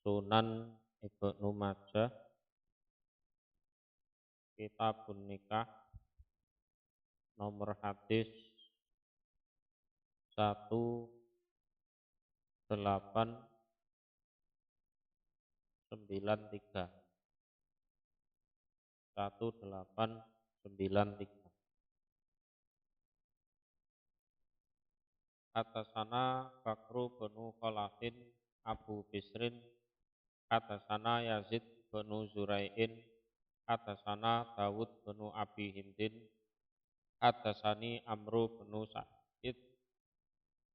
Sunan Ibnu Majah, Kitabun Nikah, nomor hadis 1893. 1893. Hatasana Bakru benu Khalafin Abu Bisrin, hatasana Yazid benu Zurai'in, hatasana Dawud benu Abi Hindin, hatasani Amru benu Sa'id,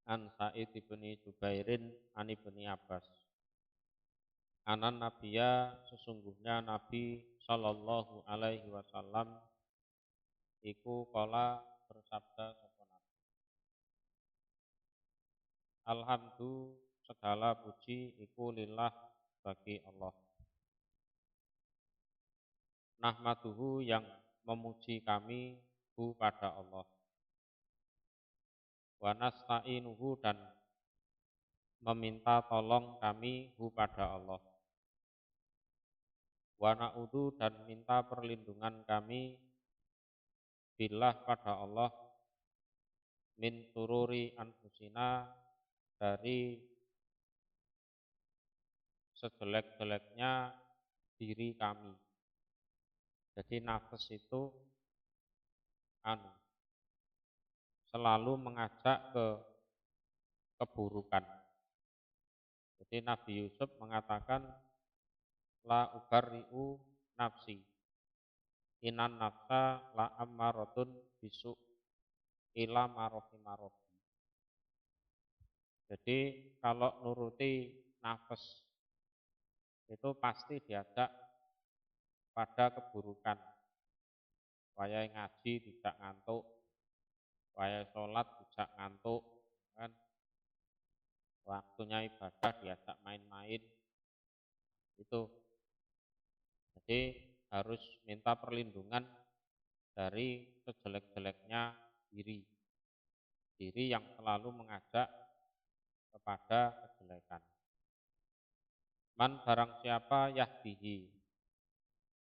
an Sa'id ibni Jubairin, an ibni Abbas. Anan Nabiya, sesungguhnya Nabi Sallallahu Alaihi Wasallam iku kala bersabda sapa Nabi. Alhamdu, segala puji iku lillah, bagi Allah. Nahmaduhu, yang memuji kami hu pada Allah. Wa nasta'inuhu, dan meminta tolong kami hu pada Allah. Wa na'udhu, dan minta perlindungan kami billah pada Allah, min sururi anfusina, dari sejelek-jeleknya diri kami. Jadi nafas itu selalu mengajak ke keburukan. Jadi Nabi Yusuf mengatakan, la ubarri'u nafsi, inan nafsa la ammaratun bisu ila marohimarohi. Jadi kalau nuruti nafas itu pasti diajak pada keburukan. Wayai ngaji tidak ngantuk, wayai sholat tidak ngantuk, kan? Waktunya ibadah diajak main-main, itu. Jadi harus minta perlindungan dari sejelek-jeleknya diri yang selalu mengajak kepada kejelekan. Man, barang siapa yahdihi,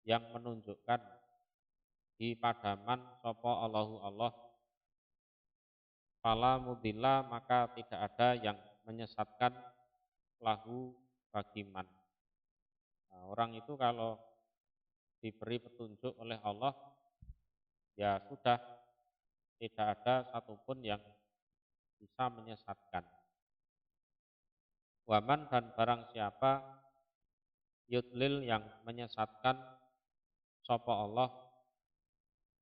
yang menunjukkan di padaman sopo Allahu Allah, fala mudilla, maka tidak ada yang menyesatkan lahu bagi man. Nah, orang itu kalau diberi petunjuk oleh Allah, ya sudah, tidak ada satupun yang bisa menyesatkan. Waman, dan barang siapa yudlil, yang menyesatkan sopo Allah,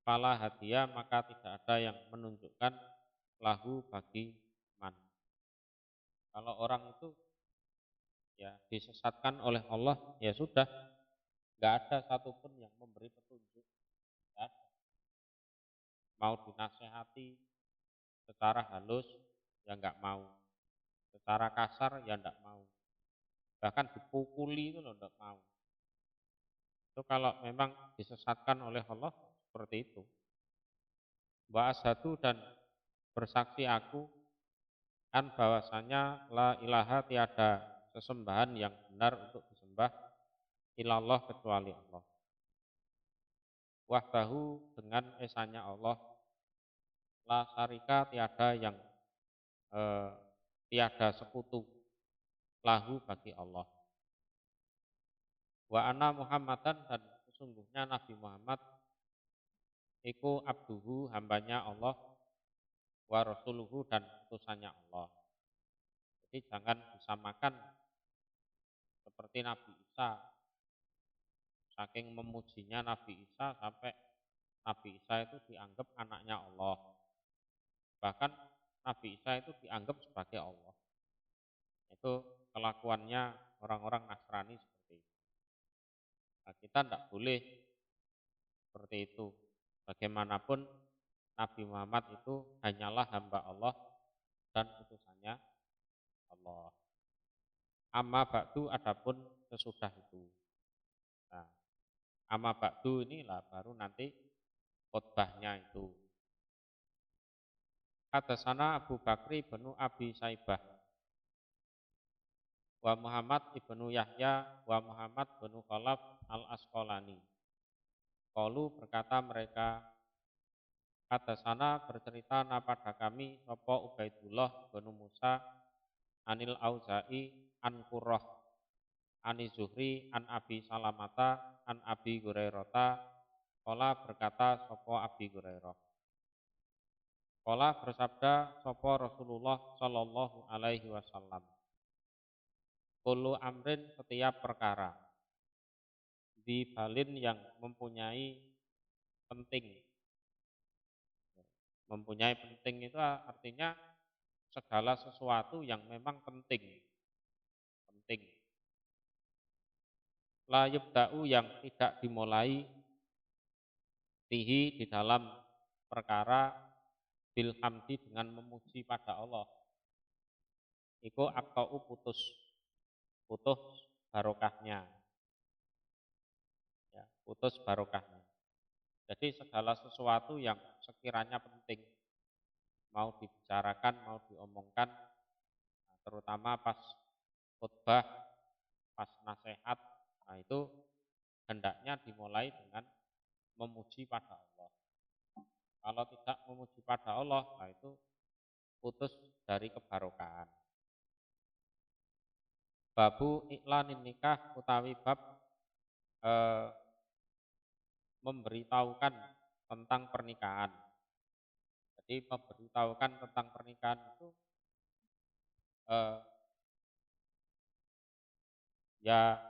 fala hadiya, maka tidak ada yang menunjukkan lahu bagi man. Kalau orang itu ya disesatkan oleh Allah, ya sudah, nggak ada satupun yang memberi petunjuk. Nggak ada. Mau dinasehati secara halus, ya nggak mau. Secara kasar, ya nggak mau. Bahkan dipukuli itu loh nggak mau. Itu kalau memang disesatkan oleh Allah seperti itu. Wa asyhadu, dan bersaksi aku, an bahwasanya la ilaha, tiada sesembahan yang benar untuk disembah ilallah, kecuali Allah. Wahdahu, dengan esanya Allah, la syarika, tiada yang tiada sekutu, lahu bagi Allah. Wa ana Muhammadan, dan sesungguhnya Nabi Muhammad iku abduhu, hambanya Allah, wa rasuluhu, dan utusannya Allah. Jadi jangan disamakan seperti Nabi Isa. Saking memujinya Nabi Isa sampai Nabi Isa itu dianggap anaknya Allah. Bahkan Nabi Isa itu dianggap sebagai Allah. Itu kelakuannya orang-orang Nasrani seperti itu. Nah, kita tidak boleh seperti itu. Bagaimanapun Nabi Muhammad itu hanyalah hamba Allah dan utusannya Allah. Amma ba'du, adapun sesudah itu. Nah, amma ba'du inilah baru nanti khotbahnya itu. Hadasana Abu Bakri benu Abi Saibah, wa Muhammad ibnu Yahya wa Muhammad bin Khalaf al-Asqalani. Qalu berkata mereka, hadasana bercerita pada kami sapa Ubaidullah bin Musa anil Auza'i an Qurrah ani Zuhri an Abi Salamata an Abi Hurairata qala berkata sapa Abi Hurairah. Qala bersabda sapa Rasulullah sallallahu alaihi wasallam. Kullu amrin setiap perkara di balin yang mempunyai penting. Mempunyai penting itu artinya segala sesuatu yang memang penting. Penting. La yubda'u yang tidak dimulai tihi di dalam perkara bil hamdi dengan memuji pada Allah. Iku aqta'u putus barokahnya. Ya, putus barokahnya. Jadi segala sesuatu yang sekiranya penting mau dibicarakan, mau diomongkan, terutama pas khutbah, pas nasihat, nah itu hendaknya dimulai dengan memuji pada Allah. Kalau tidak memuji pada Allah, nah itu putus dari kebarokahan. Babu iklanin nikah utawi bab memberitahukan tentang pernikahan. Jadi memberitahukan tentang pernikahan itu ya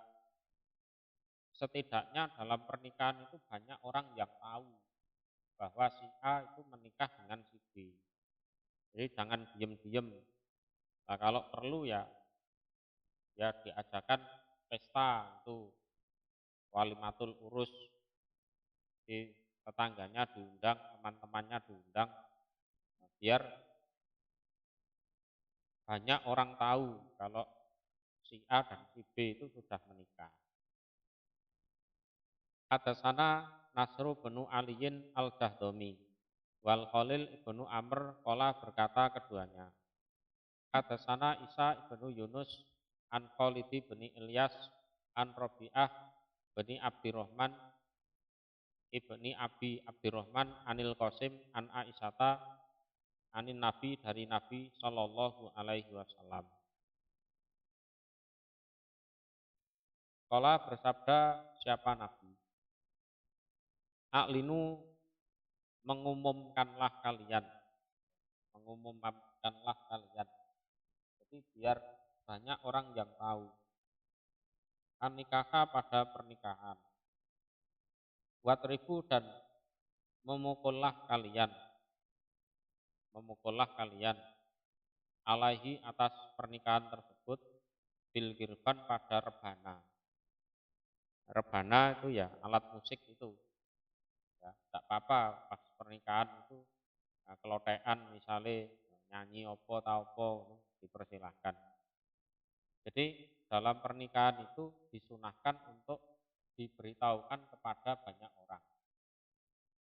setidaknya dalam pernikahan itu banyak orang yang tahu bahwa si A itu menikah dengan si B. Jadi jangan diem-diem. Nah, kalau perlu ya diadakan pesta itu walimatul urus, di tetangganya diundang, teman-temannya diundang, biar banyak orang tahu kalau si A dan si B itu sudah menikah. Hadasana Nasru bin Aliyin al-Jahdomi wal Khalil ibnu Amr qala berkata keduanya. Hadasana Isa ibnu Yunus an Khalidi bin Ilyas an Rabi'ah bin Abdurrahman ibni Abi Abdurrahman anil Qasim an Aisyata anin Nabi dari Nabi sallallahu alaihi wasallam. Qala bersabda siapa Nabi? Aklinu mengumumkanlah kalian. Mengumumkanlah kalian. Jadi biar banyak orang yang tahu. An-nikaha pada pernikahan. Watribu dan memukullah kalian. Memukullah kalian. Alaihi atas pernikahan tersebut. Bil girban pada rebana. Rebana itu ya alat musik itu. Ya, tak apa-apa pas pernikahan itu kelotean misalnya nyanyi opo tau opo dipersilahkan. Jadi dalam pernikahan itu disunahkan untuk diberitahukan kepada banyak orang.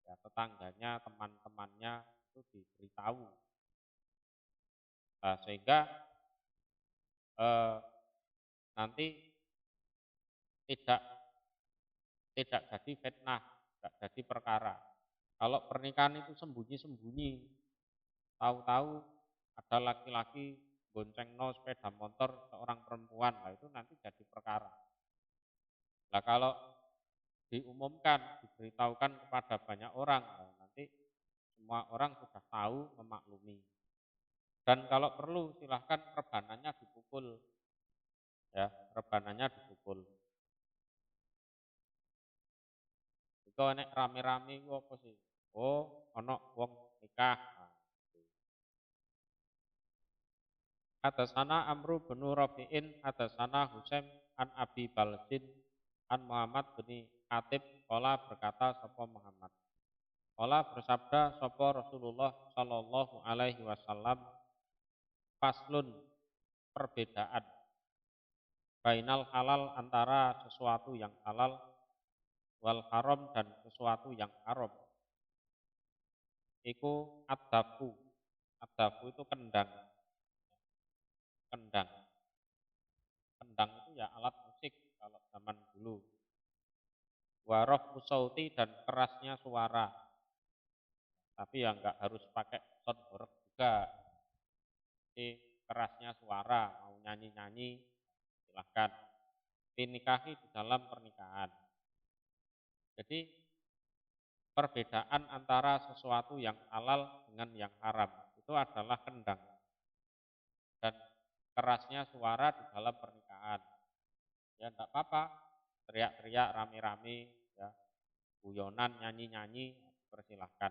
Ya, tetangganya, teman-temannya itu diberitahu. Sehingga nanti tidak jadi fitnah, tidak jadi perkara. Kalau pernikahan itu sembunyi-sembunyi, tahu-tahu ada laki-laki goncengno sepeda motor seorang perempuan, nah itu nanti jadi perkara. Nah kalau diumumkan, diberitahukan kepada banyak orang, nah nanti semua orang sudah tahu, memaklumi. Dan kalau perlu silahkan rebananya dipukul, ya rebananya dipukul. Itu enek rame-rame itu apa sih? Oh, ono wong nikah. Hadasana Amru bin Rafi'in, hadasana Husaim an Abi Balsin an Muhammad bin Atib qala berkata sapa Muhammad. Qala bersabda sapa Rasulullah sallallahu alaihi wasallam faslun perbedaan bainal halal antara sesuatu yang halal wal haram dan sesuatu yang haram. Iku ad-dafu. Ad-dafu itu kendang. Kendang. itu ya alat musik kalau zaman dulu. Warof usauti dan kerasnya suara. Tapi ya nggak harus pakai sound horeg juga. Jadi kerasnya suara, mau nyanyi-nyanyi silahkan. Dinikahi di dalam pernikahan. Jadi perbedaan antara sesuatu yang halal dengan yang haram itu adalah kendang dan kerasnya suara di dalam pernikahan. Ya enggak apa-apa, teriak-teriak rame-rame, ya, guyonan, nyanyi-nyanyi, persilahkan.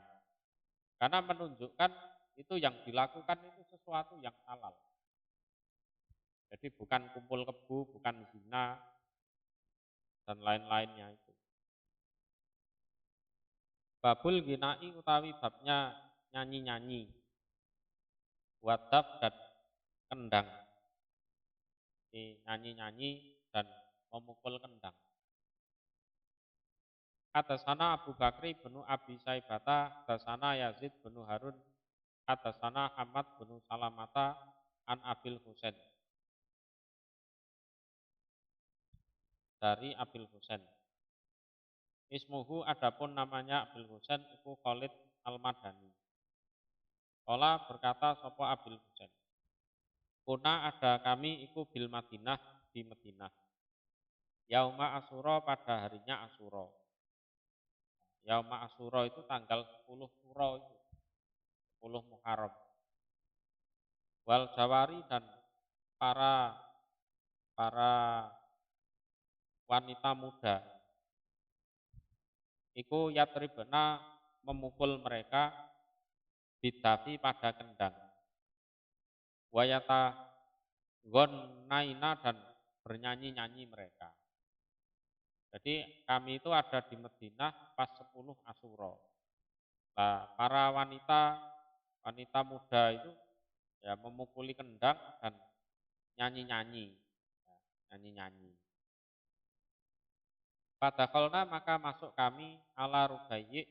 Karena menunjukkan itu yang dilakukan itu sesuatu yang halal. Jadi bukan kumpul kebo, bukan zina, dan lain-lainnya itu. Babul ginai utawi babnya nyanyi-nyanyi, wadab dan kendang. Nyanyi-nyanyi dan memukul kendang. Hadasana Abu Bakri bin Abi Saibata, hadasana Yazid bin Harun, hadasana Hamad bin Salamata an Abil Husain. Dari Abil Husain. Ismuhu adapun namanya Abil Husain iku Khalid Al-Madani. Kala berkata sapa Abil Husain. Kuna ada kami iku bil Madinah di Madinah. Yauma Asyura pada harinya Asyura. Yauma Asyura itu tanggal 10 Syura itu. 10 Muharram. Wal Jawari dan para wanita muda iku yatribna memukul mereka bidafi pada kendang. Wayata gonnaina dan bernyanyi-nyanyi mereka. Jadi kami itu ada di Madinah pas 10 Asyura. Nah, para wanita muda itu ya memukuli kendang dan nyanyi-nyanyi. Ya, nyanyi-nyanyi. Pada kolna maka masuk kami ala Rubayyi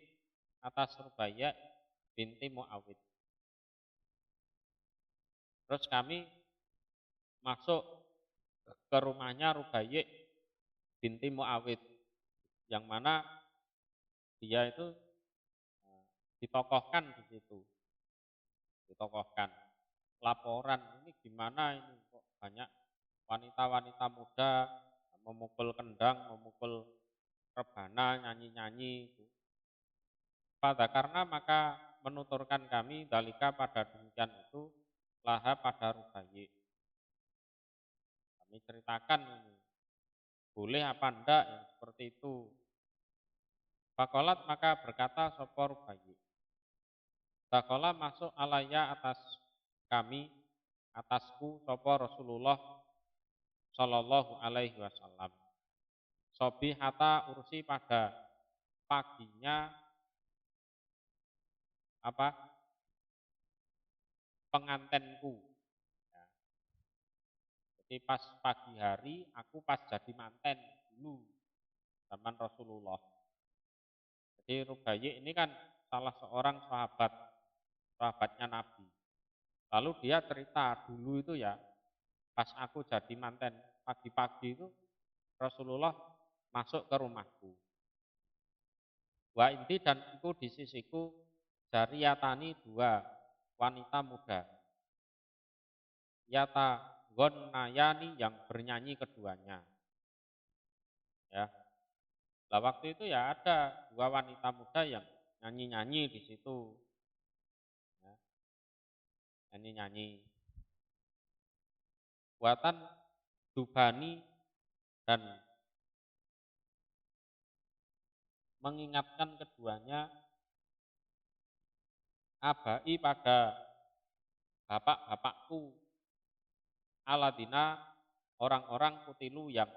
atas Rubayya binti Muawid. Terus kami masuk ke rumahnya Rubayyi binti Muawid, yang mana dia itu ditokohkan di situ, ditokohkan. Laporan ini gimana ini kok banyak wanita-wanita muda memukul kendang, memukul rebana, nyanyi-nyanyi. Pada karena maka menuturkan kami dalika pada demikian itu laha pada Rubayyi. Kami ceritakan ini boleh apa enggak yang seperti itu. Fakolat maka berkata sapa Rubayyi. Fakola masuk alaya atas kami, atasku sapa Rasulullah Shallallahu Alaihi Wasallam. Sobi hata ursi pada paginya apa pengantenku. Ya. Jadi pas pagi hari aku pas jadi manten dulu zaman Rasulullah. Jadi Rubayyi ini kan salah seorang sahabatnya Nabi. Lalu dia cerita dulu itu ya, pas aku jadi manten pagi-pagi itu Rasulullah masuk ke rumahku. Wa inti dan itu di sisiku jariyatani dua wanita muda. Yata gonnayani yang bernyanyi keduanya. Ya. Nah, waktu itu ya ada dua wanita muda yang nyanyi-nyanyi di situ. Ya. Nyanyi-nyanyi. Buatan dubani dan mengingatkan keduanya abai pada bapak-bapakku aladina orang-orang kutilu yang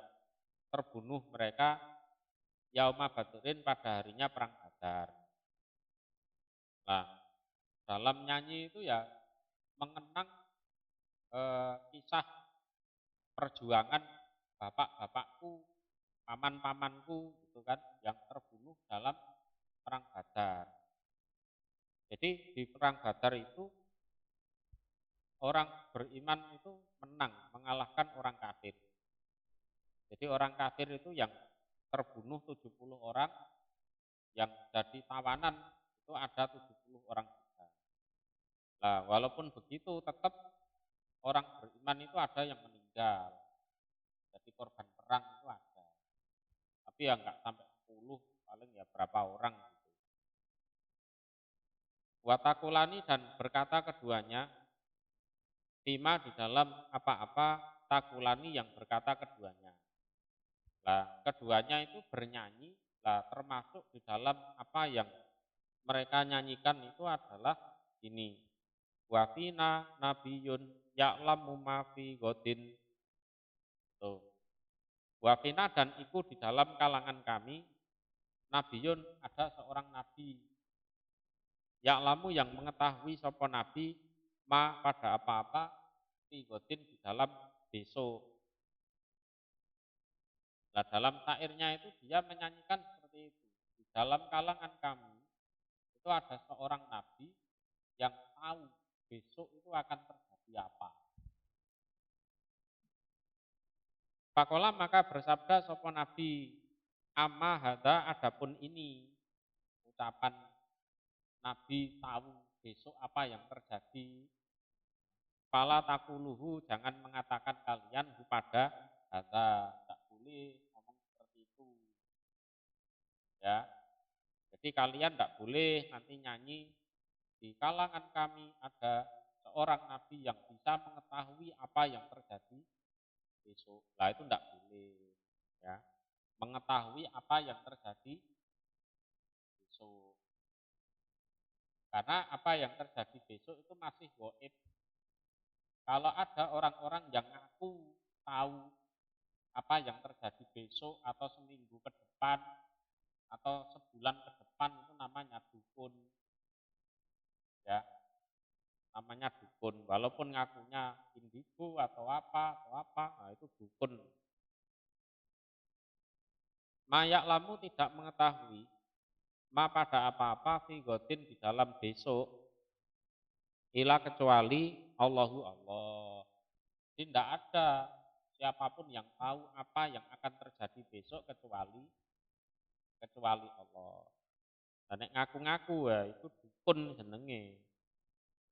terbunuh mereka yauma badrin pada harinya perang Badar. Nah, dalam nyanyi itu ya mengenang kisah perjuangan bapak-bapakku, paman-pamanku gitu kan yang terbunuh dalam perang Badar. Jadi di perang Badar itu orang beriman itu menang, mengalahkan orang kafir. Jadi orang kafir itu yang terbunuh 70 orang, yang jadi tawanan itu ada 70 orang juga. Nah, walaupun begitu tetap orang beriman itu ada yang meninggal. Jadi korban perang itu ada. Tapi ya nggak sampai 10, paling ya berapa orang gitu. Watakulani dan berkata keduanya, Tima di dalam apa-apa takulani yang berkata keduanya. Nah, keduanya itu bernyanyi, nah termasuk di dalam apa yang mereka nyanyikan itu adalah ini. Wafina nabiyun ya'lamu ma fi godin. Tuh. Wafina dan iku di dalam kalangan kami, nabiyun ada seorang nabi. Ya'lamu yang mengetahui sapa nabi ma pada apa-apa fi godin di dalam besok. Nah, dalam syairnya itu dia menyanyikan seperti itu. Di dalam kalangan kami itu ada seorang nabi yang tahu besok itu akan terjadi apa. Pakola maka bersabda sopo nabi, amma hada adapun ini, ucapan nabi tahu besok apa yang terjadi. Fala takuluhu, jangan mengatakan kalian kepada hada, tidak boleh ngomong seperti itu. Ya, jadi kalian tidak boleh nanti nyanyi di kalangan kami ada seorang nabi yang bisa mengetahui apa yang terjadi besok. Lah itu tidak boleh, ya. Mengetahui apa yang terjadi besok. Karena apa yang terjadi besok itu masih gaib. Kalau ada orang-orang yang ngaku tahu apa yang terjadi besok atau seminggu ke depan atau sebulan ke depan itu namanya dukun. Ya, namanya dukun. Walaupun ngakunya indigo atau apa, nah itu dukun. Mayak lamu tidak mengetahui ma pada apa-apa fi godin di dalam besok ila kecuali Allahu Allah. Jadi tidak ada siapapun yang tahu apa yang akan terjadi besok kecuali Allah. Dan ngaku-ngaku ya itu dukun jenenge.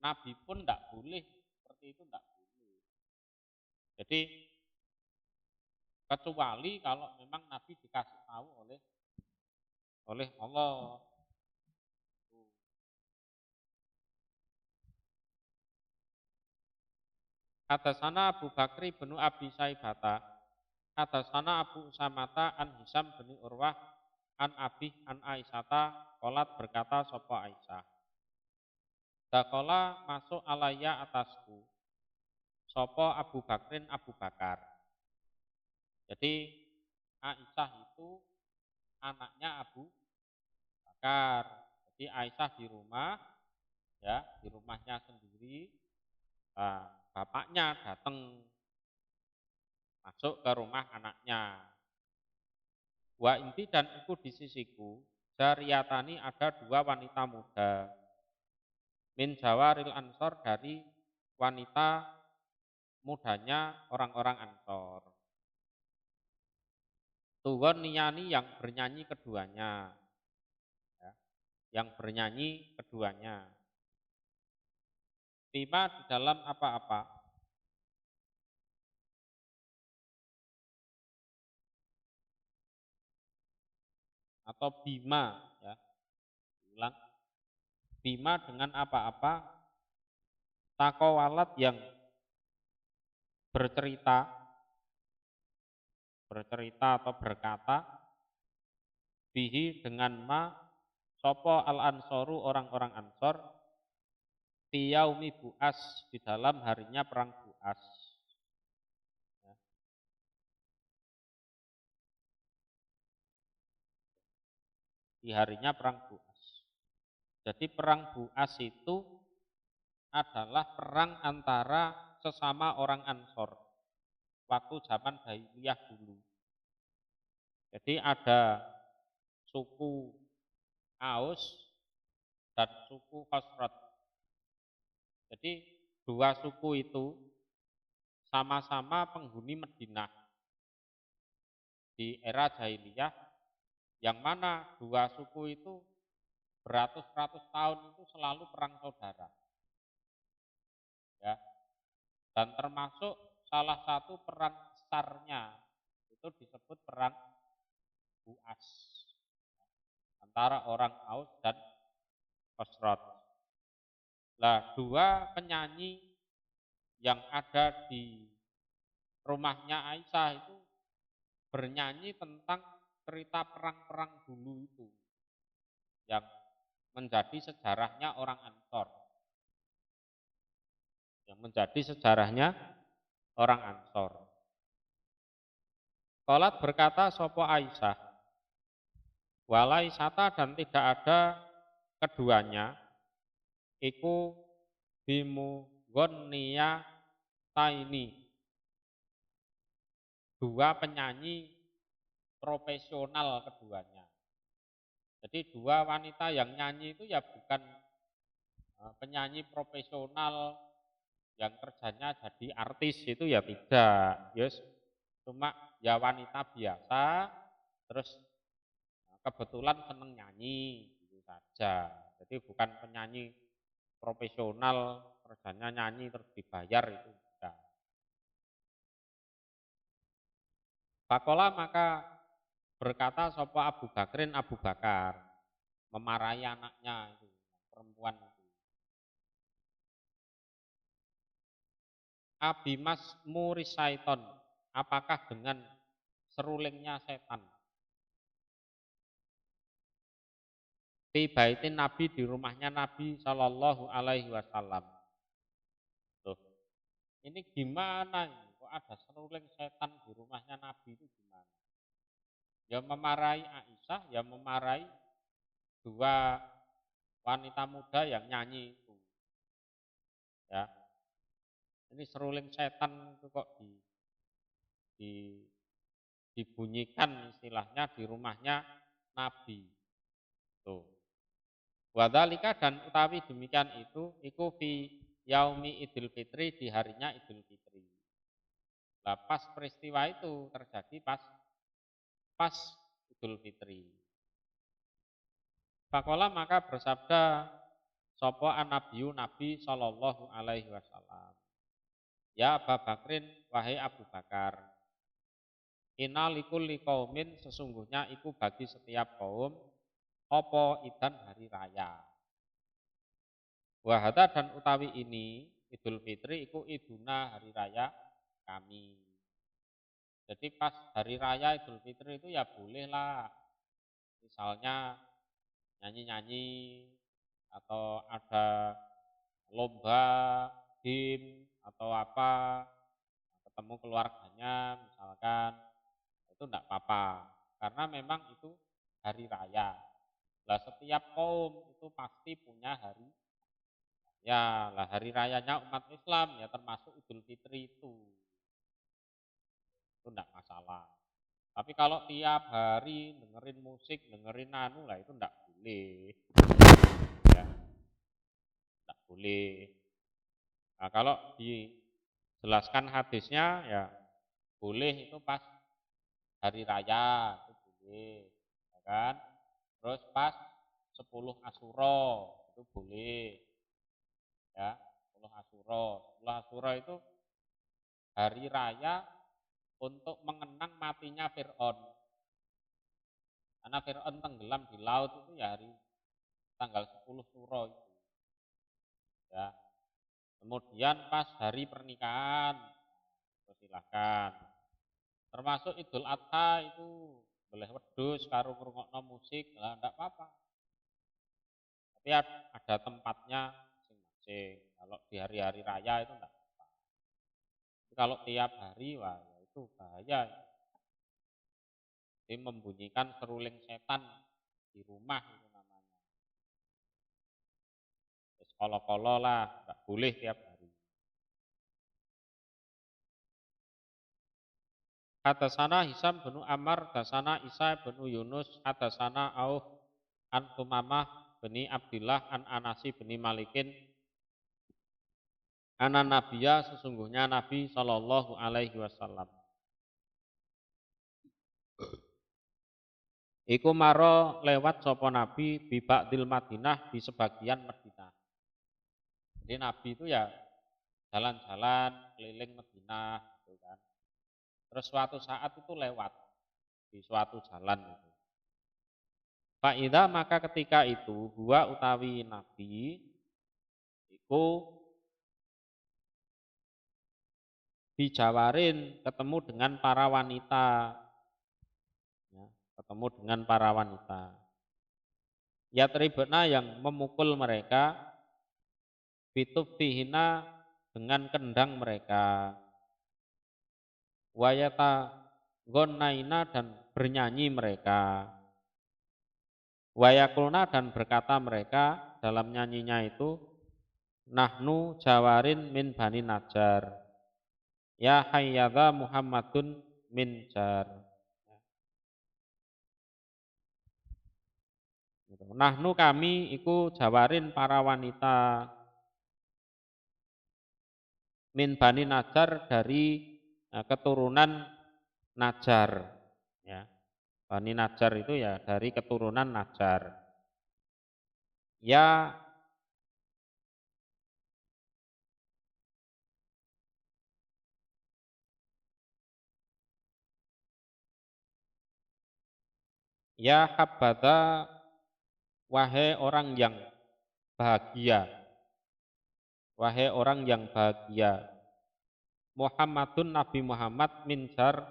Nabi pun tidak boleh seperti itu, tidak boleh. Jadi kecuali kalau memang Nabi dikasih tahu oleh Allah. Hadasana Abu Bakri bin Abi Saibata, hadasana Abu Usamata an Hisam bin Urwah an Abi an Aisyata, kolat berkata sopo Aisyah. Dakola masuk alaya atasku, sopo Abu Bakrin Abu Bakar. Jadi Aisyah itu anaknya Abu Bakar. Jadi Aisyah di rumah, ya di rumahnya sendiri. Nah, bapaknya datang masuk ke rumah anaknya. Wa inti dan iku di sisiku, jariyatani ada dua wanita muda. Min jawaril ansor dari wanita mudanya orang-orang ansor. Tugon niyani yang bernyanyi keduanya. Ya, yang bernyanyi keduanya. Bima di dalam apa-apa. Atau bima, ya. Ulang. Bima dengan apa-apa. Takowalat yang bercerita atau berkata bihi dengan ma sopo al ansoru orang-orang ansor tiyaumi buas di dalam harinya perang buas. Ya. Di harinya perang buas. Jadi perang buas itu adalah perang antara sesama orang ansor waktu zaman jahiliyah dulu. Jadi ada suku Aus dan suku Khosrot. Jadi dua suku itu sama-sama penghuni Madinah. di era jahiliyah, yang mana dua suku itu beratus-ratus tahun itu selalu perang saudara, ya. Dan termasuk salah satu perang besarnya itu disebut perang Buas antara orang Aus dan Khosraj. Nah, dua penyanyi yang ada di rumahnya Aisyah itu bernyanyi tentang cerita perang-perang dulu itu yang menjadi sejarahnya orang Ansor. Yang menjadi sejarahnya orang Ansor. Qalat berkata sopo Aisyah, walai sata dan tidak ada keduanya, iku bimu gonnia taini, dua penyanyi profesional keduanya. Jadi dua wanita yang nyanyi itu ya bukan penyanyi profesional yang kerjanya jadi artis, itu ya tidak. Yes, cuma ya wanita biasa, terus kebetulan seneng nyanyi gitu saja. Jadi bukan penyanyi profesional kerjanya nyanyi terus dibayar, itu tidak. Fakola maka berkata sopo Abu Bakrin, Abu Bakar memarahi anaknya itu, perempuan itu. Abimas murisaiton, apakah dengan serulingnya setan? Fi baitin Nabi, di rumahnya Nabi Shallallahu Alaihi Wasallam. Tuh, ini gimana ini? Kok ada seruling setan di rumahnya Nabi, itu gimana? Ya memarahi Aisyah, ya memarahi dua wanita muda yang nyanyi itu. Ya, ini seruling setan itu kok di, dibunyikan istilahnya di rumahnya Nabi. Tuh. Wadhalika dan utawi demikian itu, iku fi yaumi Idul Fitri, di harinya Idul Fitri. Nah, pas peristiwa itu terjadi pas Idul Fitri. Fakola maka bersabda sopo an-nabiyu Nabi Shallallahu Alaihi Wasallam. Ya Abu Bakrin, wahai Abu Bakar, inna likulli qaumin, sesungguhnya iku bagi setiap kaum opo idan hari raya. Wahada dan utawi ini Idul Fitri iku iduna, hari raya kami. Jadi pas hari raya Idul Fitri itu ya bolehlah, misalnya nyanyi-nyanyi atau ada lomba game atau apa, ketemu keluarganya misalkan, itu enggak apa-apa karena memang itu hari raya. Lah setiap kaum itu pasti punya hari ya, lah hari rayanya umat Islam ya termasuk Idul Fitri itu enggak masalah. Tapi kalau tiap hari dengerin musik, dengerin anu, lah itu enggak boleh. Ya, enggak boleh. Nah, kalau dijelaskan hadisnya ya boleh itu pas hari raya, itu boleh, ya kan? Terus pas 10 Asyura itu boleh, ya. 10 Asyura. 10 Asyura itu hari raya untuk mengenang matinya Fir'aun. Karena Fir'aun tenggelam di laut itu ya hari tanggal 10 Syuro itu. Ya. Kemudian pas hari pernikahan, silahkan. Termasuk Idul Adha itu boleh wedhus karo ngrungokno musik, lah enggak apa-apa. Tapi ada tempatnya masing-masing. Kalau di hari-hari raya itu enggak apa-apa. Tapi kalau tiap hari, wah ya itu bahaya. Jadi membunyikan seruling setan di rumah itu namanya. Terus kolo-kolo lah, enggak boleh tiap hari. Hadasana Hisam bin Ammar, hadasana Isa bin Yunus, hadasana Auf an Tumamah bin Abdillah an Anasi bin Malikin, anan Nabiya, sesungguhnya Nabi Shallallahu Alaihi Wasallam. Iku maro lewat sapa Nabi bi ba'dil Madinah di sebagian Madinah. Jadi Nabi itu ya jalan-jalan keliling Madinah gitu kan. Terus suatu saat itu lewat di suatu jalan gitu. Fa'idha maka ketika itu huwa utawi Nabi iku dijawarin ketemu dengan para wanita, ya, ketemu dengan para wanita. Ya tribuna yang memukul mereka, bitufihina dengan kendang mereka, wayata gonaina dan bernyanyi mereka, wayakulna dan berkata mereka dalam nyanyinya itu, nahnu jawarin min bani Najjar, ya hayyadha Muhammadun min jar. Nahnu kami iku jawarin para wanita min bani Najjar dari keturunan Najjar, ya. Bani Najjar itu ya dari keturunan Najjar. Ya ya habada wahai orang yang bahagia. Wahai orang yang bahagia. Muhammadun Nabi Muhammad minjar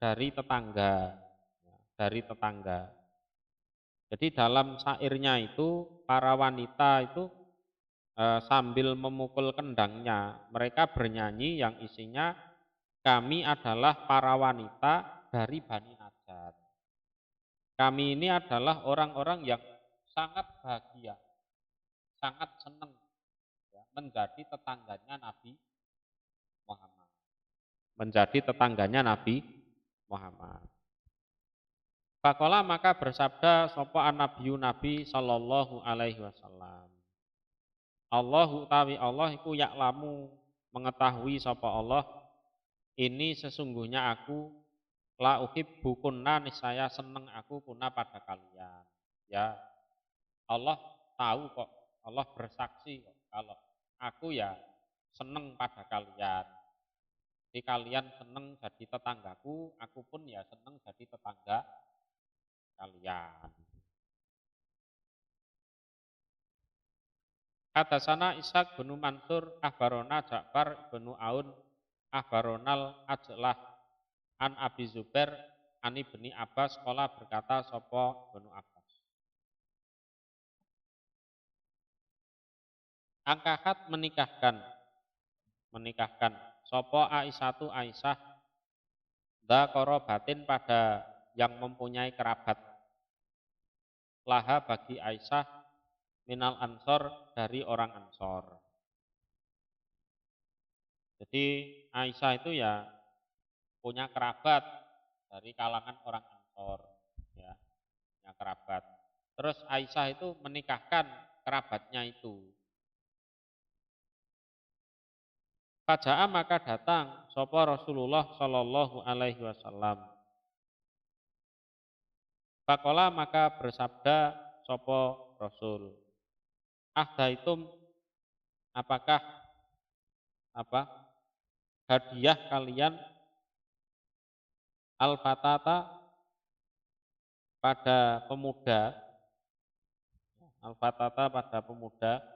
dari tetangga, dari tetangga. Jadi dalam syairnya itu para wanita itu sambil memukul kendangnya, mereka bernyanyi yang isinya kami adalah para wanita dari Bani Najjar. Kami ini adalah orang-orang yang sangat bahagia, sangat senang ya, menjadi tetangganya Nabi Muhammad. Menjadi tetangganya Nabi Muhammad. Fakola maka bersabda sopo an-nabiyyu Nabi sallallahu alaihi wasallam. Allahu tawi Allah iku yaklamu mengetahui sopo Allah ini sesungguhnya aku la uhibbu kunna niscaya seneng aku kunna pada kalian. Ya, Allah tahu kok, Allah bersaksi kok kalau aku ya seneng pada kalian. Jadi kalian seneng jadi tetanggaku, aku pun ya seneng jadi tetangga kalian. Hadatsana Ishaq bin Mansur, akhbarona Ja'far bin Aun, akhbaronal Ajlah an Abi Zubair ani ibni Abbas qala berkata sapa bin Abbas. Angkahat menikahkan sapa Aisyatu Aisyah da korobatin pada yang mempunyai kerabat laha bagi Aisyah minal ansor dari orang ansor. Jadi Aisyah itu ya punya kerabat dari kalangan orang ansor, ya, punya kerabat. Terus Aisyah itu menikahkan kerabatnya itu. Faja'a maka datang sapa Rasulullah sallallahu alaihi wasallam. Faqala maka bersabda sapa Rasul. Ahdaitum apakah apa hadiah kalian al-fatata pada pemuda, al-fatata pada pemuda.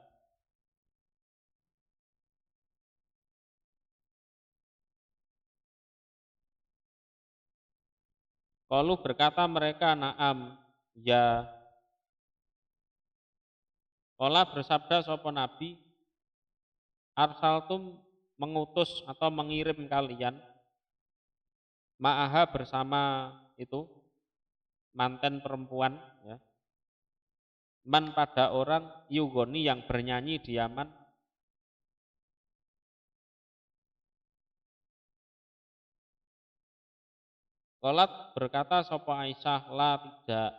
Qalu berkata mereka na'am, ya. Qala bersabda sapa Nabi, arsaltum mengutus atau mengirim kalian ma'aha bersama itu manten perempuan, ya. Man pada orang yugoni yang bernyanyi di Yaman. Qalat berkata sapa Aisyah la tidak.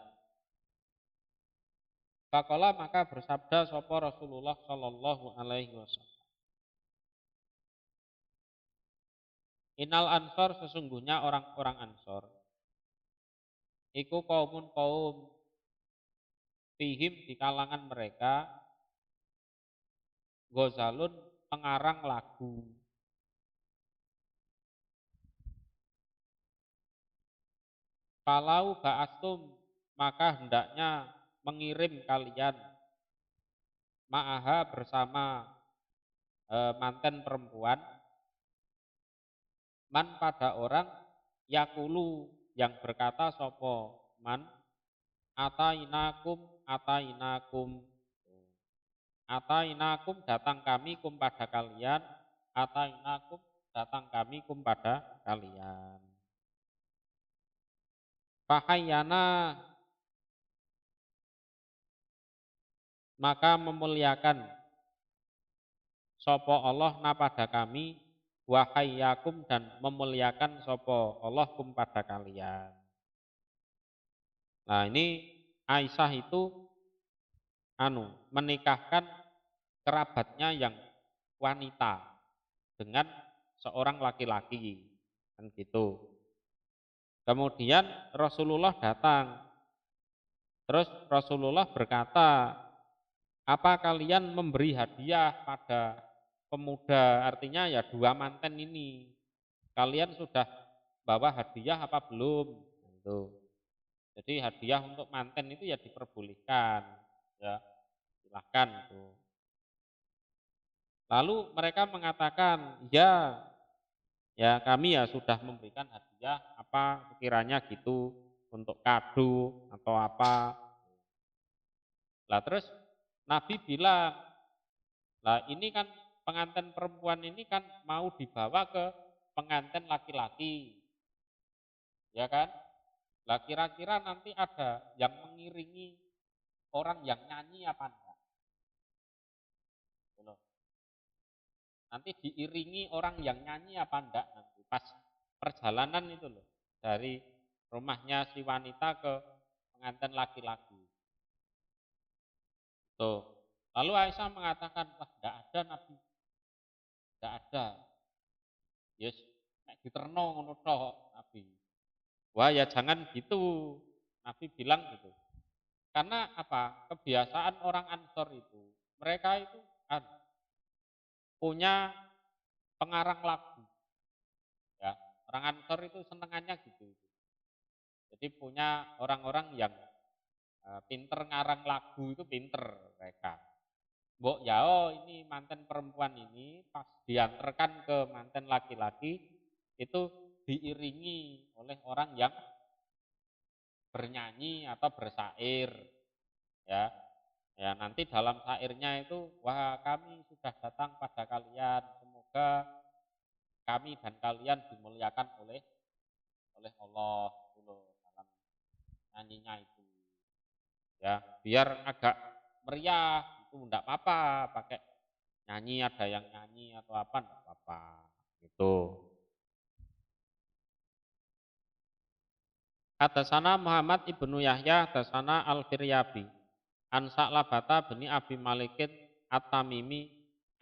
Faqala maka bersabda sapa Rasulullah sallallahu alaihi wasallam. Innal ansor sesungguhnya orang-orang ansor iku kaumun kaum fihim di kalangan mereka gozalun pengarang lagu. Kalau ba'astum maka hendaknya mengirim kalian ma'aha bersama manten perempuan man pada orang yakulu yang berkata sopo man atainakum atainakum atainakum datang kami kum pada kalian atainakum datang kami kum pada kalian. Fahayyana maka memuliakan sopo Allah na pada kami wahayyakum dan memuliakan sopo Allah kum pada kalian. Nah ini Aisyah itu menikahkan kerabatnya yang wanita dengan seorang laki-laki kan gitu. Kemudian Rasulullah datang. Terus Rasulullah berkata, apa kalian memberi hadiah pada pemuda, artinya ya dua manten ini. Kalian sudah bawa hadiah apa belum? Gitu. Jadi hadiah untuk manten itu ya diperbolehkan, ya silahkan itu. Lalu mereka mengatakan, ya kami ya sudah memberikan hadiah apa sekiranya gitu untuk kado atau apa. Lah terus Nabi bilang, lah ini kan pengantin perempuan ini kan mau dibawa ke pengantin laki-laki, ya kan? Lah kira-kira nanti ada yang mengiringi orang yang nyanyi apa enggak? Nanti diiringi orang yang nyanyi apa enggak nanti pas perjalanan itu loh dari rumahnya si wanita ke pengantin laki-laki. Tuh. Lalu Aisyah mengatakan, wah enggak ada Nabi, enggak ada. Yes, nek diterno ngono tok Nabi. Wah ya jangan gitu. Nabi bilang gitu. Karena apa? Kebiasaan orang Ansor itu, mereka itu punya pengarang lagu. Ya, orang Ansor itu senengannya gitu. Jadi punya orang-orang yang pinter ngarang lagu itu pinter mereka. Mbok ya ini manten perempuan ini pas diantarkan ke manten laki-laki itu diiringi oleh orang yang bernyanyi atau bersair, ya. Ya nanti dalam syairnya itu, wah kami sudah datang pada kalian, semoga kami dan kalian dimuliakan oleh Allah dulu dalam nyanyinya itu, ya biar agak meriah itu enggak apa-apa pakai nyanyi, ada yang nyanyi atau apa enggak apa-apa gitu. Hadasana Muhammad ibnu Yahya, hadasana Al-Firyabi, an Sa'labata bin Abi Malikin At-Tamimi,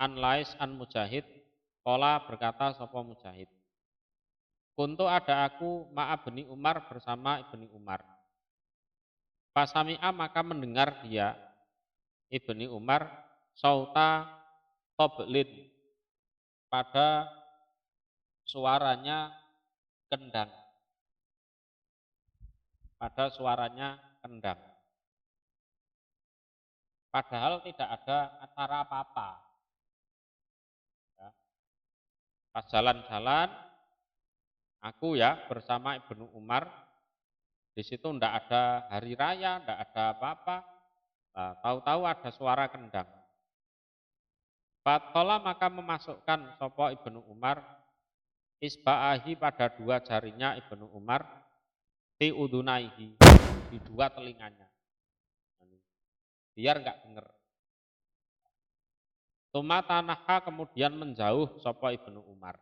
an Lais an Mujahid, qala berkata sapa Mujahid. Kuntu ada aku ma'a bin Umar bersama Ibni Umar. Fasami'a maka mendengar dia Ibni Umar sauta toblin pada suaranya kendang. Pada suaranya kendang. Padahal tidak ada acara apa-apa. Ya. Pas jalan-jalan, aku ya bersama Ibnu Umar, di situ tidak ada hari raya, tidak ada apa-apa. Nah, tahu-tahu ada suara kendang. Fatkola maka memasukkan sopo Ibnu Umar isba'ahi pada dua jarinya Ibnu Umar ti udunaihi di dua telinganya. Biar enggak dengar. Tuma tanahha kemudian menjauh sopo Ibnu Umar.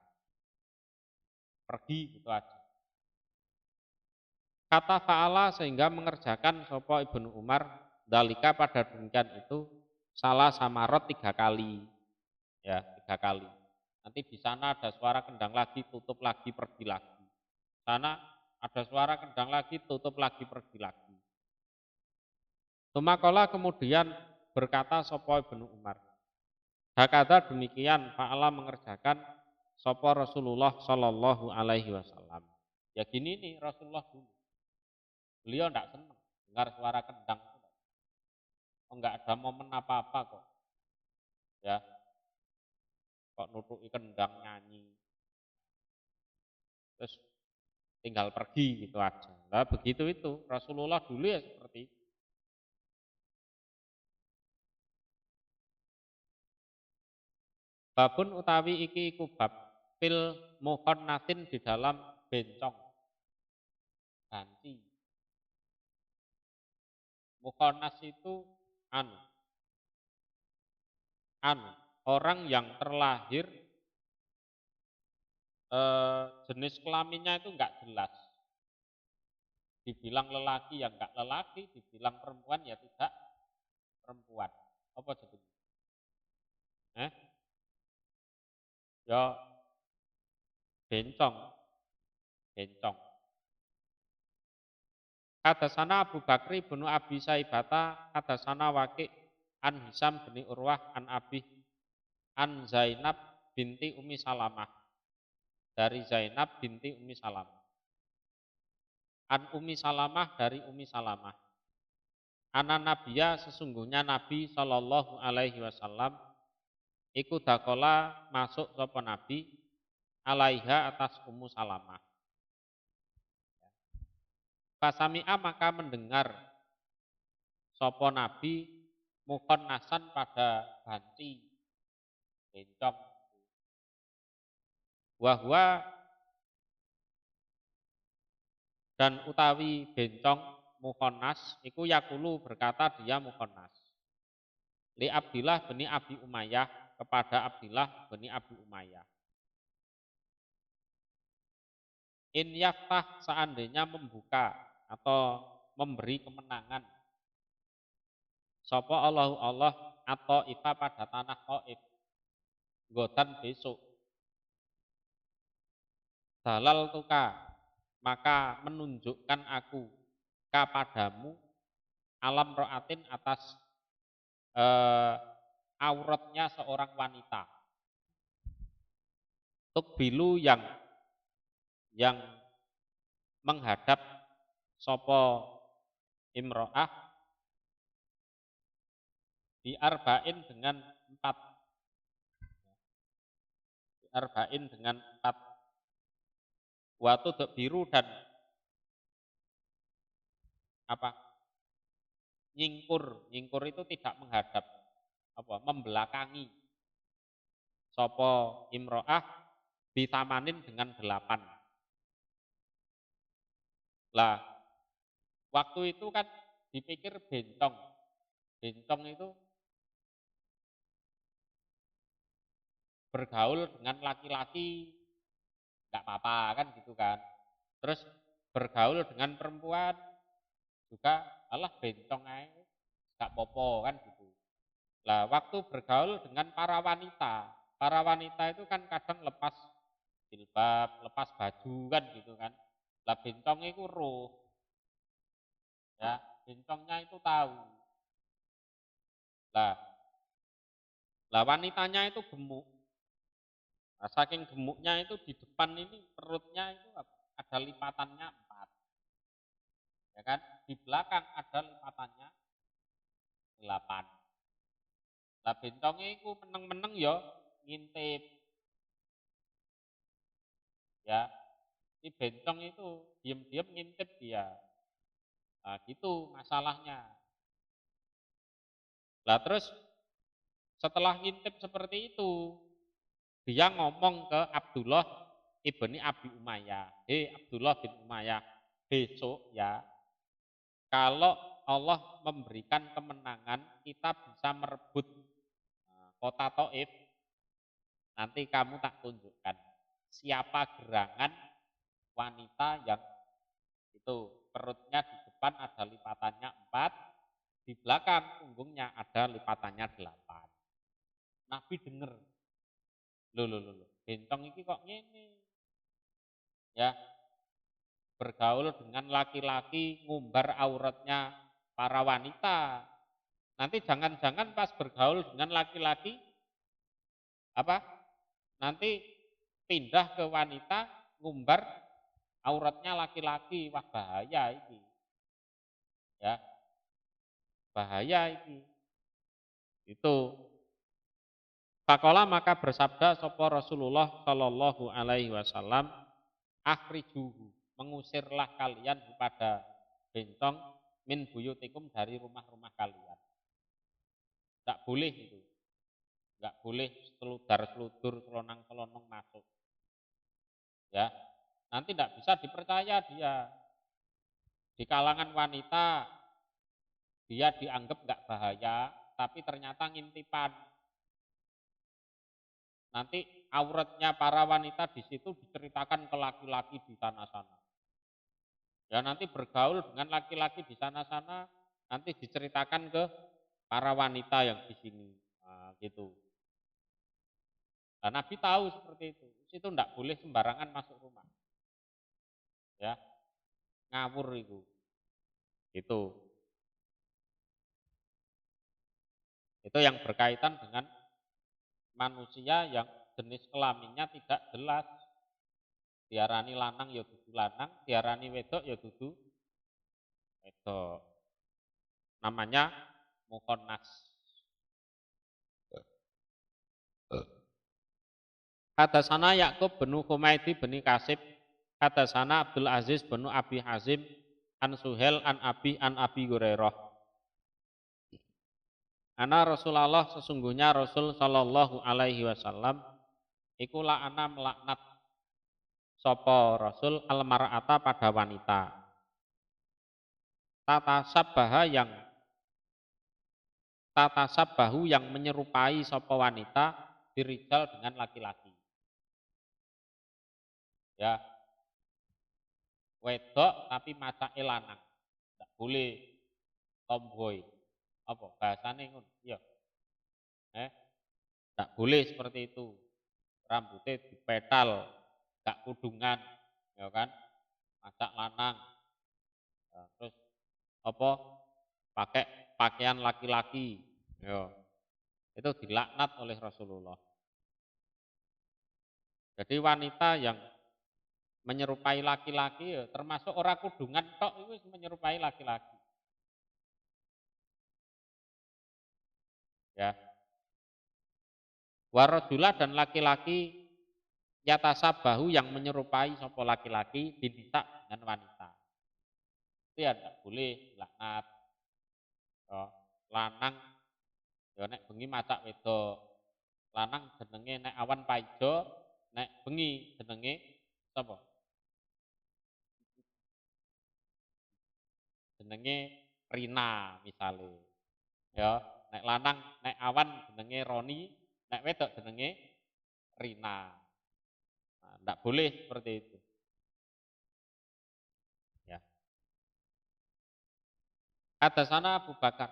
Pergi gitu aja. Kata fa'ala sehingga mengerjakan sopo Ibnu Umar dalika pada demikian itu salah samarot 3 kali. Ya, 3 kali. Nanti di sana ada suara kendang lagi, tutup lagi, pergi lagi. Sana ada suara kendang lagi, tutup lagi, pergi lagi. Tumakola kemudian berkata sapa Ibnu Umar. Hakata demikian fa'ala mengerjakan sapa Rasulullah Shallallahu alaihi wasallam. Ya gini nih Rasulullah dulu. Beliau tidak senang dengar suara kendang. Enggak ada momen apa-apa kok. Ya. Kok nutuki kendang nyanyi. Terus tinggal pergi gitu aja. Nah, begitu itu Rasulullah dulu ya seperti itu. Babun utawi iki iku bab fil muqannatin di dalam bencong ganti. Muqannas itu anu orang yang terlahir jenis kelaminnya itu enggak jelas. Dibilang lelaki ya enggak lelaki, dibilang perempuan ya tidak perempuan. Apa jadi? Ya bencong, bencong. Hadasana Abu Bakri bin Abi Saibata, hadasana Waqi' an Hisam bin Urwah an Abi an Zainab binti Umi Salamah. Dari Zainab binti Umi Salamah. An Umi Salamah dari Umi Salamah. Ana Nabiya sesungguhnya Nabi Shallallahu alaihi wasallam iku dakola masuk sapa Nabi alaiha atas Ummu Salamah. Fasami'a maka mendengar sapa Nabi muqannasan pada ganti bencong. Wahwa dan utawi bencong muqannas iku yakulu berkata dia muqannas. Li Abdillah bin Abi Umayyah kepada Abdillah bin Abi Umayyah. In yaftah seandainya membuka atau memberi kemenangan sapa Allah atau ifa pada tanah Taif godan besok dalal tuka maka menunjukkan aku kepadamu alam ro'atin atas auratnya seorang wanita tukbilu yang menghadap sopo imro'ah diarba'in dengan empat waktu biru dan apa nyingkur itu tidak menghadap membelakangi sopo imro'ah ditamanin dengan 8. Lah waktu itu kan dipikir bencong itu bergaul dengan laki-laki nggak apa-apa kan gitu kan. Terus bergaul dengan perempuan juga alah bencong aja nggak popo kan gitu. Lah waktu bergaul dengan para wanita itu kan kadang lepas jilbab, lepas baju kan gitu kan. Lah bencong itu roh, ya bencongnya itu tahu. Lah wanitanya itu gemuk. Nah, saking gemuknya itu di depan ini perutnya itu ada lipatannya 4. Ya kan? Di belakang ada lipatannya 8. Lah bencongnya itu meneng-meneng ya ngintip. Ya. Si bencong itu diam-diam ngintip dia. Nah, gitu masalahnya. Lah terus setelah ngintip seperti itu, dia ngomong ke Abdullah ibni Abi Umayyah. Abdullah bin Umayyah, besok ya, kalau Allah memberikan kemenangan, kita bisa merebut kota Taif, nanti kamu tak tunjukkan siapa gerangan wanita yang itu perutnya di depan ada lipatannya 4, di belakang punggungnya ada lipatannya 8. Nabi denger, loh, bencong ini kok ngene, ya. bergaul dengan laki-laki ngumbar auratnya para wanita. Nanti jangan-jangan pas bergaul dengan laki-laki apa? Nanti pindah ke wanita ngumbar auratnya laki-laki. Wah, bahaya ini. Ya, bahaya ini. Itu. Faqala maka bersabda sapa Rasulullah sallallahu alaihi wasallam, akhrijuhu, mengusirlah kalian kepada bencong min buyutikum dari rumah-rumah kalian. Tidak boleh itu. Enggak boleh seludar-seludur, selonang-selonong masuk. Ya. Nanti tidak bisa dipercaya dia. Di kalangan wanita dia dianggap enggak bahaya, tapi ternyata ngintipan. Nanti auratnya para wanita di situ diceritakan ke laki-laki di sana-sana. Ya nanti bergaul dengan laki-laki di sana-sana, nanti diceritakan ke para wanita yang di sini. Nah, gitu. Nah, Nabi tahu seperti itu. Itu tidak boleh sembarangan masuk rumah. Ya, ngawur itu. Itu. Itu yang berkaitan dengan manusia yang jenis kelaminnya tidak jelas. Diarani lanang ya dudu lanang, diarani wedok ya dudu wedok. Namanya mukonnas. Hadasana Yakub bin Humaidi bin Kasib, hadasana Abdul Aziz bin Abi Hazim, an Suhel an Abi Hurairah. Ana Rasulullah sesungguhnya Rasul sallallahu alaihi wasallam iku la'ana melaknat sapa Rasul almar'ata pada wanita. Tata sabbahu yang menyerupai sapa wanita dirijal dengan laki-laki. Ya. Wedok tapi macake lanang. Enggak boleh tomboy. Apa bahasane ngono? Iya. Enggak boleh seperti itu. Rambutnya dipetal, enggak kudungan, ya kan? Macak lanang. Ya, terus apa? Pakai pakaian laki-laki. Ya. Itu dilaknat oleh Rasulullah. Jadi wanita yang menyerupai laki-laki ya, termasuk orang kudungan tok itu menyerupai laki-laki. Ya. Warajula dan laki-laki yatasabahu yang menyerupai sapa laki-laki binisa dengan wanita. Itu ya tidak boleh laknat. Ya, lanang ya nek bengi macak wedok. Lanang jenenge nek awan paijo, nek bengi jenenge sapa? Jenenge Rina misale. Ya, nek lanang nek awan jenenge Roni, nek wedok jenenge Rina. Nah, enggak boleh seperti itu. Ya. Hadasana Abu Bakar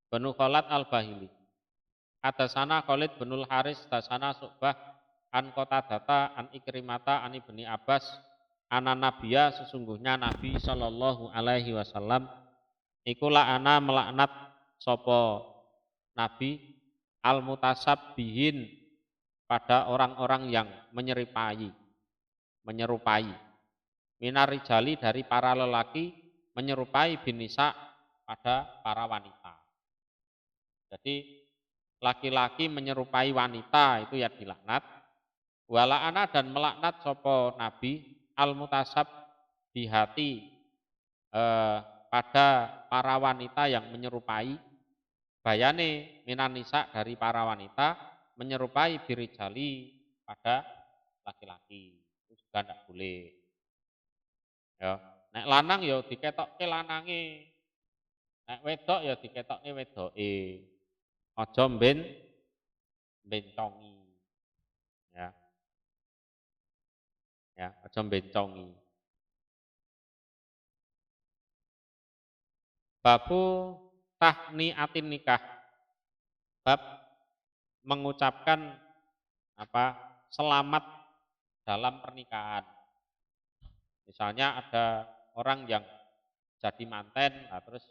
bin Khalid Al-Bahili. Hadasana Khalid bin Haris, hadasana Su'bah an Qatadata an Ikrimata an Ibni Abbas ana Nabiya sesungguhnya Nabi sallallahu alaihi wasallam iku la'ana melaknat sapa Nabi al-mutasabbihin pada orang-orang yang menyerupai minarijali dari para lelaki menyerupai binisa pada para wanita. Jadi laki-laki menyerupai wanita itu ya dilaknat. Wala'ana dan melaknat sopo Nabi al-mutasab di hati pada para wanita yang menyerupai bayane minanisa dari para wanita menyerupai birijali pada laki-laki. Itu juga tidak boleh. Ya, nek lanang ya diketokke lanange. Nek wedok ya diketokke wedoke. Aja bencongi. Ya. Ya, aja bencongi. Babu tahniatin nikah. Bab mengucapkan selamat dalam pernikahan. Misalnya ada orang yang jadi manten, nah terus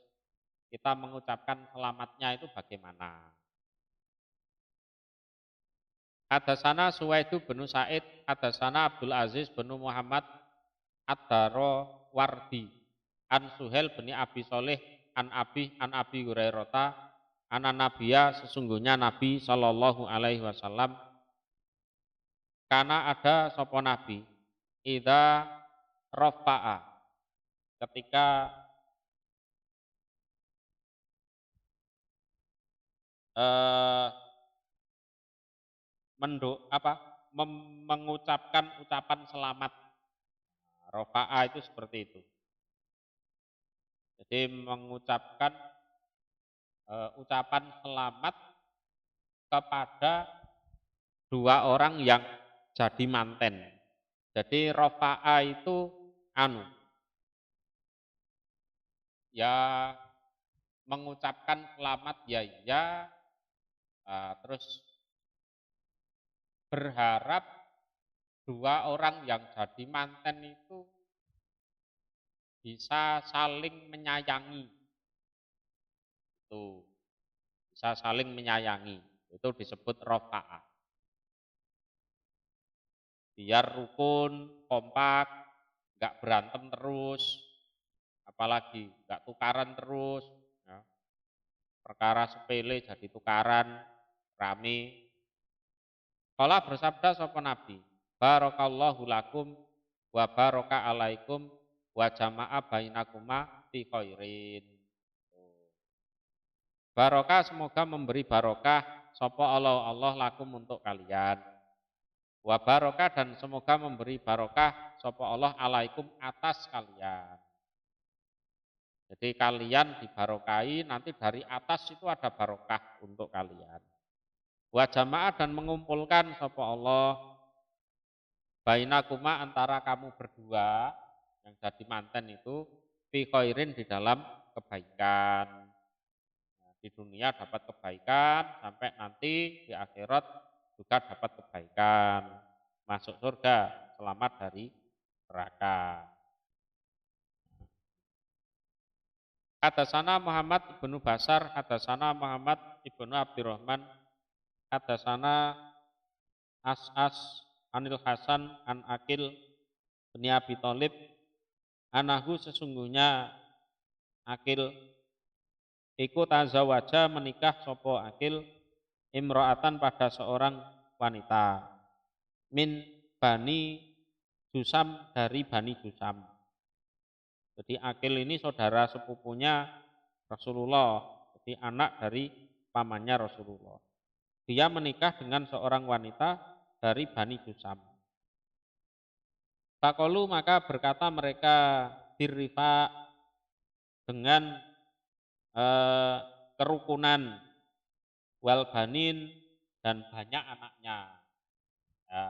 kita mengucapkan selamatnya itu bagaimana? Hadasana Suwaidu bin Sa'id, hadasana Abdul Aziz bin Muhammad Ad-Daro Wardi, an Suhel bin Abi Soleh, an Abi Hurairota, Nabiya sesungguhnya Nabi Shallallahu Alaihi Wasallam, karena ada sopo Nabi, ida rofa'a, ketika eh, mengucapkan ucapan selamat. Rofa'a itu seperti itu. Jadi mengucapkan ucapan selamat kepada dua orang yang jadi manten. Jadi rofa'a itu ya mengucapkan selamat ya, terus berharap dua orang yang jadi manten itu bisa saling menyayangi. Itu bisa saling menyayangi. Itu disebut rofa'ah. Biar rukun, kompak, nggak berantem terus, apalagi nggak tukaran terus. Ya. Perkara sepele jadi tukaran, rame. Kala bersabda sapa Nabi, barakallahu lakum wa baraka alaikum wa jama'a bainakuma fi khairin. Barokah semoga memberi barokah sapa Allah lakum untuk kalian. Wa barokah dan semoga memberi barokah sapa Allah alaikum atas kalian. Jadi kalian dibarokahi, nanti dari atas itu ada barokah untuk kalian. Wa jamaah dan mengumpulkan sapa Allah bainakuma antara kamu berdua yang jadi manten itu fi khairin di dalam kebaikan. Nah, di dunia dapat kebaikan sampai nanti di akhirat juga dapat kebaikan. Masuk surga, selamat dari neraka. Hadasana Muhammad ibnu Basar, hadasana Muhammad ibnu Abdurrahman, hadasana As'as Anil Hasan an Akil bin Abi Thalib, anahu sesungguhnya Akil iku tazawaja menikah sopo Akil imro'atan pada seorang wanita min Bani Jusam dari Bani Jusam. Jadi Akil ini saudara sepupunya Rasulullah, jadi anak dari pamannya Rasulullah. Dia menikah dengan seorang wanita dari Bani Jusam. Faqalu maka berkata mereka birrifa dengan kerukunan wal banin dan banyak anaknya. Ya.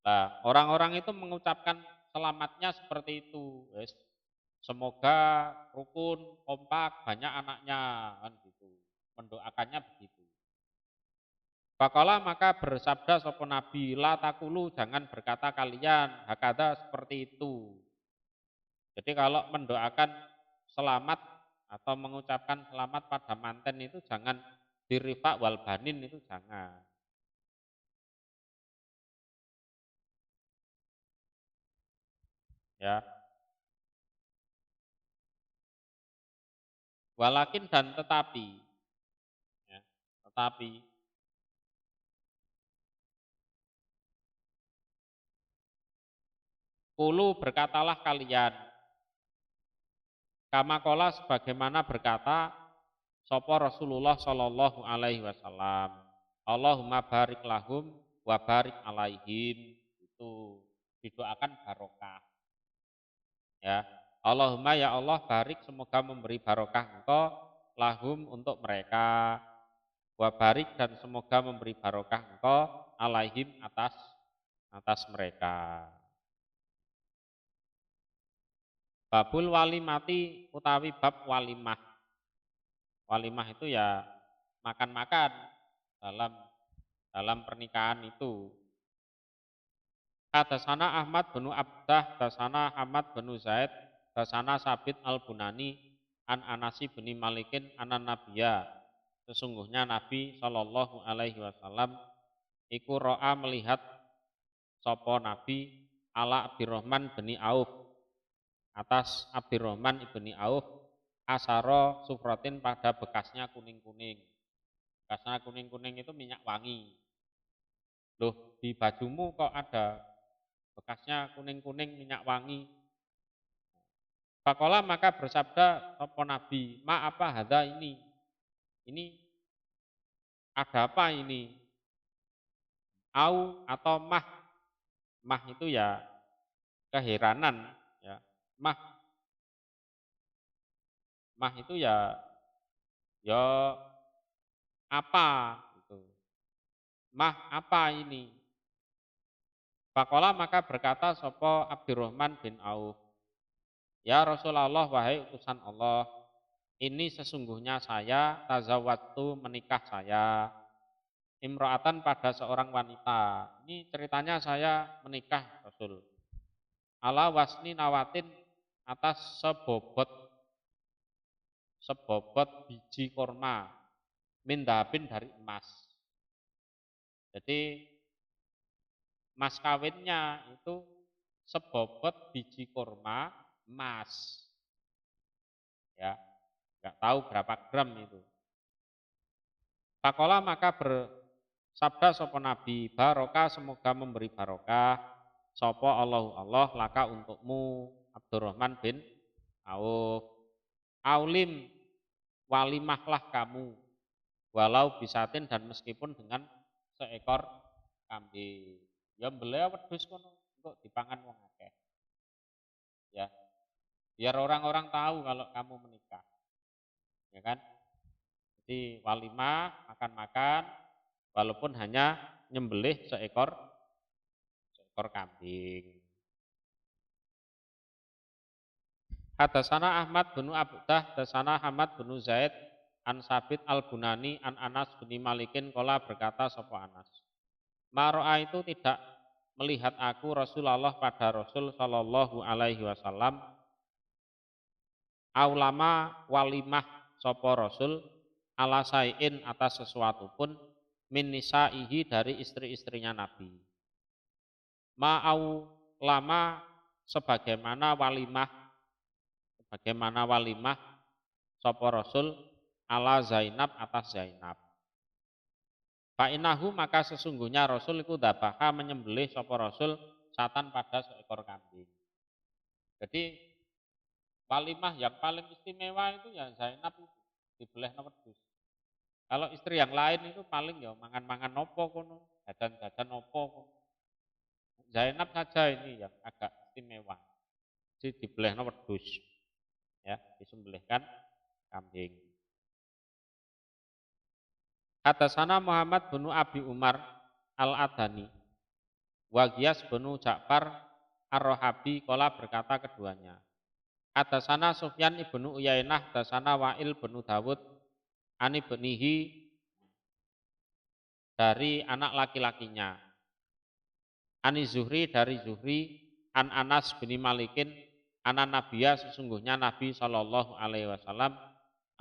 Nah, orang-orang itu mengucapkan selamatnya seperti itu. Semoga rukun, kompak, banyak anaknya, kan gitu. Mendoakannya begitu. Faqala maka bersabda sapa Nabi, la takulu jangan berkata kalian hakada seperti itu. Jadi kalau mendoakan selamat atau mengucapkan selamat pada manten itu jangan dirifa wal banin, itu jangan. Ya. Walakin dan tetapi, ya, tetapi kulu berkatalah kalian, kama kola sebagaimana berkata sapa Rasulullah Shallallahu Alaihi Wasallam, Allahumma barik lahum wa barik alaihim, itu didoakan barokah. Ya, Allahumma ya Allah barik semoga memberi barokah engkau lahum untuk mereka, wa barik dan semoga memberi barokah engkau alaihim atas mereka. Babul walimati utawi bab walimah. Walimah itu ya makan-makan dalam pernikahan itu. Hadatsana Ahmad bin Abdah, hadatsana Ahmad bin Zaid, hadatsana Sabit al-Bunani, an Anasi bin Malikin, anan Nabiya. Sesungguhnya Nabi Shallallahu Alaihi Wasallam iku ro'a melihat sopo Nabi ala Abdurrahman bin Auf, atas Abdurrahman ibni Auf, asaro sufratin pada bekasnya kuning-kuning. Bekasnya kuning-kuning itu minyak wangi. Loh, di bajumu kok ada bekasnya kuning-kuning minyak wangi? Fakola maka bersabda sopo Nabi, ma apa hadza ini? Ini ada apa ini? Au atau mah? Mah itu ya keheranan, ya. Mah, mah itu ya apa gitu. Mah apa ini? Fakola maka berkata sopo Abdurrahman bin Auf, ya Rasulullah wahai utusan Allah, ini sesungguhnya saya tazawwatu menikah saya imro'atan pada seorang wanita. Ini ceritanya saya menikah Rasul. Ala wasni nawatin atas sebobot biji korma mindabin dari emas. Jadi mas kawinnya itu sebobot biji korma emas. Ya, nggak tahu berapa gram itu. Fakola maka bersabda sopo Nabi, barokah semoga memberi barokah sopo Allah laka untukmu Abdurrahman bin Auf. Aulim walimahlah kamu walau bisatin dan meskipun dengan seekor kambing. Ya beliau wedhus kono untuk dipangan wong akeh. Ya, biar orang-orang tahu kalau kamu menikah. Ya kan? Jadi walimah makan-makan walaupun hanya nyembelih seekor kambing. Hadatsana Ahmad bin Abdah, hadatsana Ahmad bin Zaid, an Sabit al-Bunani, an Anas bin Malikin, kola berkata sapa Anas. Maro'a itu tidak melihat aku Rasulullah pada Rasul Shallallahu Alaihi Wasallam. Aulama walimah sapa Rasul ala sayin atas sesuatu pun min nisaihi dari istri-istrinya Nabi. Ma'au lama sebagaimana walimah sapa Rasul ala Zainab atas Zainab. Fa'inahu maka sesungguhnya Rasul itu dabaha menyembelih sapa Rasul satan pada seekor kambing. Jadi walimah yang paling istimewa itu ya Zainab itu dibelah wedhus. Kalau istri yang lain itu paling ya mangan-mangan nopo kono, jajan-jajan nopo kono. Zainab saja ini yang agak istimewa. Jadi dibelah wedhus. Ya, disembelihkan kambing. Hadatsana Muhammad bin Abi Umar Al-Adani wa Giyas bin Ja'far Ar-Rohabi kola berkata keduanya. Hadatsana Sufyan ibnu Uyainah, hadatsana Wa'il bin Dawud ani benihi dari anak laki-lakinya. Ani Zuhri dari Zuhri, an Anas bin Malikin, anak Nabiya sesungguhnya Nabi Shallallahu Alaihi Wasallam,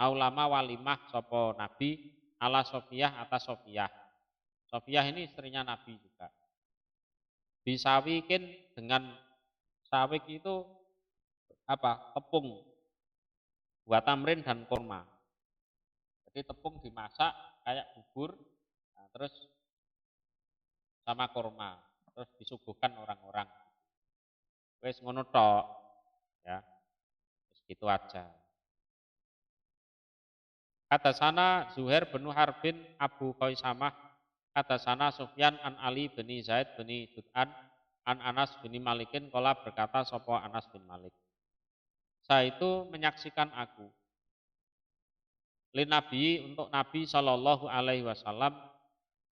aulama walimah sopo Nabi ala Sofiyah atas Sofiyah. Sofiyah ini istrinya Nabi juga. Bisawikin dengan sawik itu apa? Tepung, buat tamrin dan kurma. Jadi tepung dimasak kayak bubur, nah, terus sama kurma, terus disuguhkan orang-orang. Wes ngono tok, ya, gitu aja. Hadatsana Zuhair bin Harbin Abu Qaisamah, hadatsana Sufyan an Ali bin Zaid bin Dud'an an Anas bin Malikin kola berkata sopo Anas bin Malik. Saya itu menyaksikan aku Nabi untuk Nabi Shallallahu Alaihi Wasallam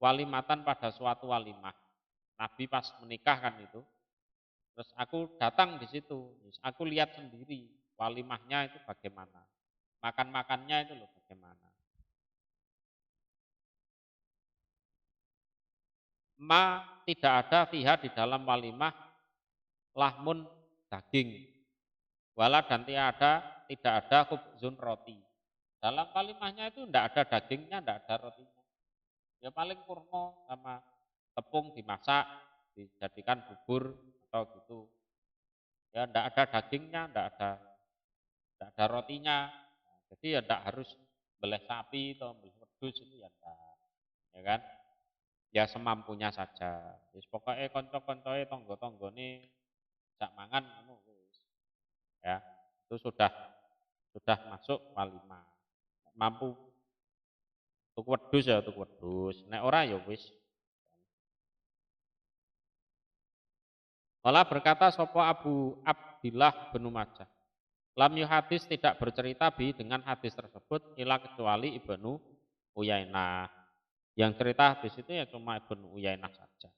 walimatan pada suatu walimah. Nabi pas menikah kan itu. Terus aku datang di situ, aku lihat sendiri walimahnya itu bagaimana, makan-makannya itu loh bagaimana. ma tidak ada fiha di dalam walimah lahmun daging, wala dan tidak ada khubzun roti. Dalam walimahnya itu tidak ada dagingnya, tidak ada rotinya. Ya paling kurma sama tepung dimasak, dijadikan bubur atau gitu. Ya tidak ada dagingnya, tidak ada rotinya. Nah, jadi ya tidak harus beleh sapi atau beleh wedhus itu ya enggak. Ya kan? Ya semampunya saja. Wis pokoke kanca-kancae tangga-tanggane jak mangan ngono wis. Ya, itu sudah masuk walimah. Mampu tuku wedhus ya tuku wedhus, nek ora ya wis. Malah berkata sapa Abu Abdillah bin Majah. Lam hadis tidak bercerita dengan hadis tersebut ila kecuali Ibnu Uyainah. Yang cerita hadis itu ya cuma Ibnu Uyainah saja.